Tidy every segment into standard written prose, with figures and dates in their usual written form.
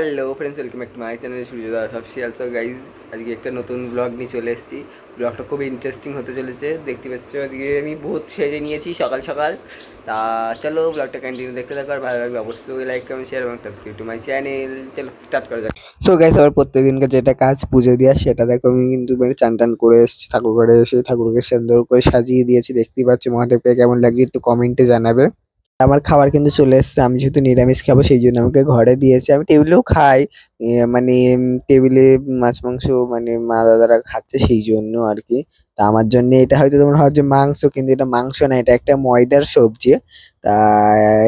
Hello friends, welcome back to my channel Suryada official. So guys, আজকে একটা নতুন blog নিয়ে চলে এসেছি। ব্লগটা খুব ইন্টারেস্টিং হতে চলেছে। দেখতে পাচ্ছ আজকে আমি বহুত সেজে নিয়েছি সকাল সকাল। তা চলো ব্লগটা কন্টিনিউ দেখতে থাকো, আর ভালো লাগবে অবশ্যই লাইক কমেন্ট শেয়ার এবং সাবস্ক্রাইব টু মাই চ্যানেল। চলো স্টার্ট করা যাক। সো গাইজ, আবার প্রত্যেকদিনকার যেটা কাজ পুজো দেওয়া, সেটা দেখো আমি কিন্তু মানে চান টান করে এসেছি। ঠাকুর ঘরে এসে ঠাকুরকে সুন্দর করে সাজিয়ে দিয়েছি। দেখতেই পাচ্ছ মহাদেবকে কেমন লাগছে একটু কমেন্টে জানাবে। আমার খাবার কিন্তু চলে এসছে। আমি যেহেতু নিরামিষ খাবো সেই জন্য আমাকে ঘরে দিয়েছে। আমি টেবিলেও খাই, মানে টেবিলে মাছ মাংস মানে মা দাদারা খাচ্ছে সেই জন্য আর কি। তা আমার জন্য এটা হয়তো তোমার ভাবছে মাংস, কিন্তু এটা মাংস না, এটা একটা ময়দার সবজি। তা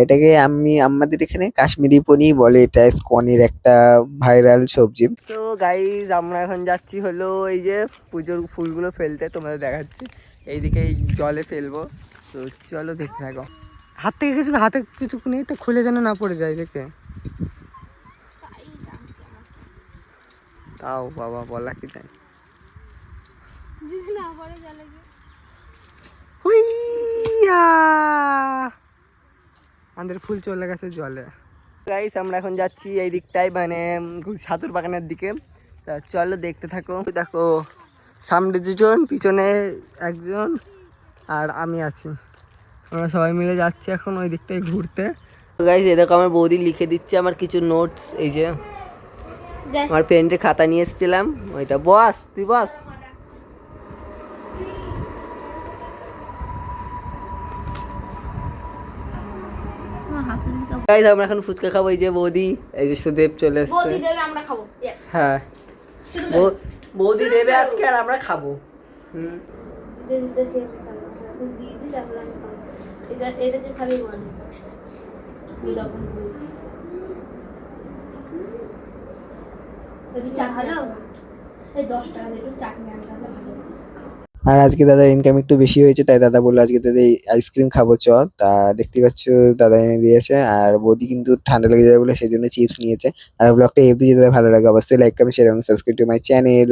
এটাকে আমাদের এখানে কাশ্মীরি পনির বলে। এটা স্কনের একটা ভাইরাল সবজি। তো গাইজ, আমরা এখন যাচ্ছি হলো এই যে পুজোর ফুলগুলো ফেলতে, তোমাদের দেখাচ্ছি। এইদিকে এই জলে ফেলবো। তো চলো দেখতে থাকো। হাতে কিছু নেই তো, খুলে যেন না পড়ে যায় দেখে। তাও বাবা বলা কি যায়। হুইয়া! আমাদের ফুল চলে গেছে জলে। গাইস, আমরা এখন যাচ্ছি এই দিকটায়, মানে ছাতুর বাগানের দিকে। তা চলো দেখতে থাকো। দেখো সামনে দুজন, পিছনে একজন, আর আমি আছি। আমরা সবাই মিলে যাচ্ছি এখন ওই দিকটায় ঘুরতে। গাইস, এ দেখো আমার বৌদি লিখে দিচ্ছে আমার কিছু নোটস। এই যে আমার পেন্টে খাতা নিয়ে এসেছিলাম, ওইটা বস, তুই বস। গাইস, আমরা এখন ফুচকা খাবো। এই যে বৌদি, এই যে সুদেব চলে এসেছে। বৌদি দেবে, আমরা খাবো। হ্যাঁ, বৌদি দেবে আজকে আর আমরা খাবো। হুম, আর আজকে দাদা ইনকাম একটু বেশি হয়েছে, তাই দাদা বললো আজকে দাদা আইসক্রিম খাবো চ। তা দেখতে পাচ্ছ দাদা এনে দিয়েছে, আর বৌদি কিন্তু ঠান্ডা লেগে যাবে বলে সেই জন্য চিপস নিয়েছে। আর ব্লগটা এফ দিয়ে যদি ভালো লাগে অবশ্যই লাইক কমেন্ট শেয়ার এবং সাবস্ক্রাইব টু মাই চ্যানেল।